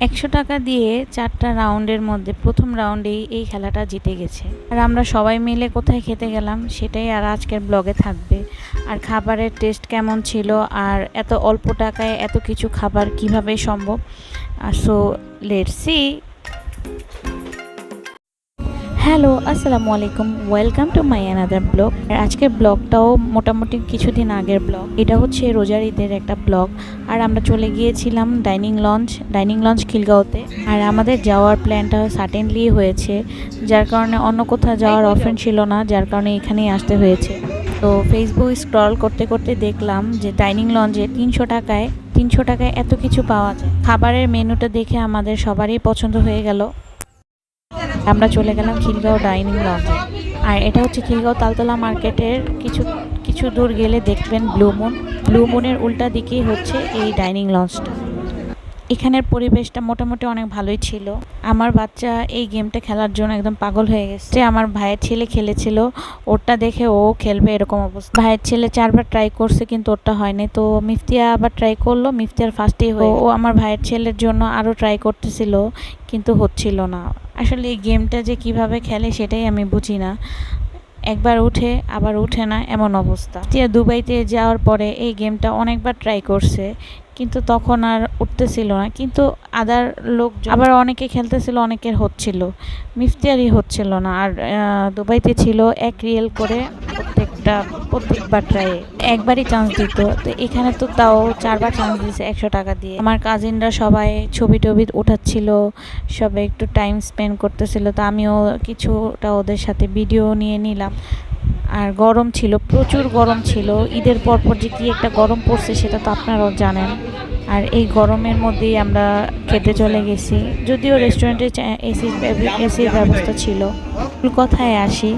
100 টাকা দিয়ে 4টা রাউন্ডের মধ্যে প্রথম রাউন্ডেই এই খেলাটা জিতে গেছে। আর আমরা সবাই মিলে কোথায় খেতে গেলাম সেটাই আর আজকের ব্লগে থাকবে। আর খাবারের টেস্ট কেমন ছিল, আর এত অল্প টাকায় এত কিছু খাবার কিভাবে সম্ভব। So let's see. হ্যালো, আসসালামু আলাইকুম, welcome to my another blog. আর আজকের ব্লগটাও মোটামুটি কিছুদিন আগের ব্লগ। এটা হচ্ছে রোজার ঈদের একটা ব্লগ। আর আমরা চলে গিয়েছিলাম ডাইনিং লঞ্চ খিলগাঁওতে। আর আমাদের যাওয়ার প্ল্যানটা সাডেনলি হয়েছে, যার কারণে অন্য কোথাও যাওয়ার অপশন ছিল না, যার কারণে এখানেই আসতে হয়েছে। তো ফেসবুক স্ক্রল করতে করতে দেখলাম যে ডাইনিং লঞ্চে 300 টাকায় এত কিছু পাওয়া যায়। খাবারের মেনুটা দেখে আমাদের সবারই পছন্দ হয়ে গেল। আমরা চলে গেলাম খিলগাঁও ডাইনিং লঞ্চে। আর এটা হচ্ছে খিলগাঁও তালতলা মার্কেটের কিছু দূর গেলে দেখবেন ব্লু মুনের উল্টা দিকেই হচ্ছে এই ডাইনিং লঞ্চটা। এখানের পরিবেশটা মোটামুটি অনেক ভালোই ছিল। আমার বাচ্চা এই গেমটা খেলার জন্য একদম পাগল হয়ে গেছে। আমার ভাইয়ের ছেলে খেলেছিল, ওরটা দেখে ও খেলবে এরকম অবস্থা। ভাইয়ের ছেলে 4বার ট্রাই করছে কিন্তু ওরটা হয়নি। তো মিফতিয়া আবার ট্রাই করলো, মিফতিয়ার ফার্স্টেই হয়ে। ও আমার ভাইয়ের ছেলের জন্য আরও ট্রাই করতেছিল কিন্তু হচ্ছিল না। আসলে এই গেমটা যে কিভাবে খেলে সেটাই আমি বুঝি না। একবার উঠে আবার উঠে না, এমন অবস্থা। দুবাইতে যাওয়ার পরে এই গেমটা অনেকবার ট্রাই করছে কিন্তু তখন আর উঠতেছিল না। কিন্তু আদার লোক আবার অনেকে খেলতেছিল, অনেকের হচ্ছিল, মিফতিয়ারই হচ্ছিল না। আর দুবাইতে ছিল 1 রিয়েল করে প্রত্যেকবার ট্রাই, একবারই চান্স দিত। তো এখানে তো তাও 4বার চান্স দিয়েছে 100 টাকা দিয়ে। আমার কাজিনরা সবাই ছবি টবি উঠাচ্ছিল, সবাই একটু টাইম স্পেন্ড করতেছিল। তো আমিও কিছুটা ওদের সাথে ভিডিও নিয়ে নিলাম। আর গরম ছিল, প্রচুর গরম ছিল। ঈদের পরপর যে কি একটা গরম পড়ছে সেটা তো আপনারাও জানেন। আর এই গরমের মধ্যেই আমরা খেতে চলে গেছি, যদিও রেস্টুরেন্টে এসির ব্যবস্থা ছিল। কথায় আসি,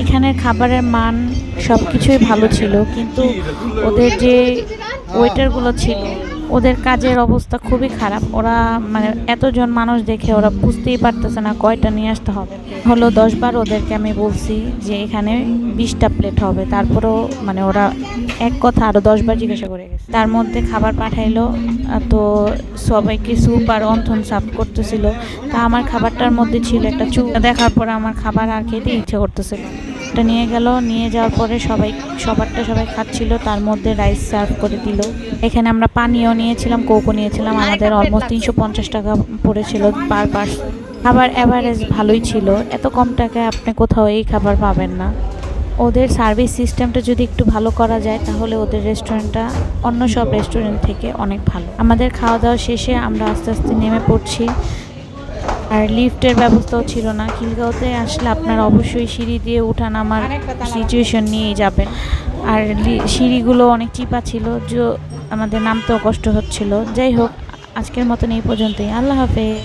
এখানের খাবারের মান সব কিছুই ভালো ছিল, কিন্তু ওদের যে ওয়েটারগুলো ছিল ওদের কাজের অবস্থা খুবই খারাপ। ওরা মানে এতজন মানুষ দেখে ওরা বুঝতেই পারতেছে না কয়টা নিয়ে আসতে হবে। হলো 10বার ওদেরকে আমি বলছি যে এখানে 20টা প্লেট হবে, তারপরেও মানে ওরা এক কথা আরও 10বার জিজ্ঞাসা করে গেছে। তার মধ্যে খাবার পাঠাইলো, তো সবাইকে স্যুপ আর অন্থন সার্ভ করতেছিল। তা আমার খাবারটার মধ্যে ছিল একটা দেখার পরে আমার খাবার আর খেতে ইচ্ছে করতেছিল। এটা নিয়ে যাওয়ার পরে সবাই খাচ্ছিল। তার মধ্যে রাইস সার্ভ করে দিল। এখানে আমরা পানিও নিয়েছিলাম, কোকও নিয়েছিলাম। আমাদের অলমোস্ট 350 টাকা পড়েছিল পার পার্সন। খাবার অ্যাভারেজ ভালোই ছিল, এত কম টাকায় আপনি কোথাও এই খাবার পাবেন না। ওদের সার্ভিস সিস্টেমটা যদি একটু ভালো করা যায় তাহলে ওদের রেস্টুরেন্টটা অন্য সব রেস্টুরেন্ট থেকে অনেক ভালো। আমাদের খাওয়া দাওয়া শেষে আমরা আস্তে আস্তে নেমে পড়ছি। আর লিফটের ব্যবস্থাও ছিল না। খিলগাঁওতে আসলে আপনারা অবশ্যই সিঁড়ি দিয়ে ওঠা নামার সিচুয়েশন নিয়েই যাবেন। আর সিঁড়িগুলো অনেক চিপা ছিল, যে আমাদের নামতেও কষ্ট হচ্ছিল। যাই হোক, আজকের মতন এই পর্যন্তই। আল্লাহ হাফেজ।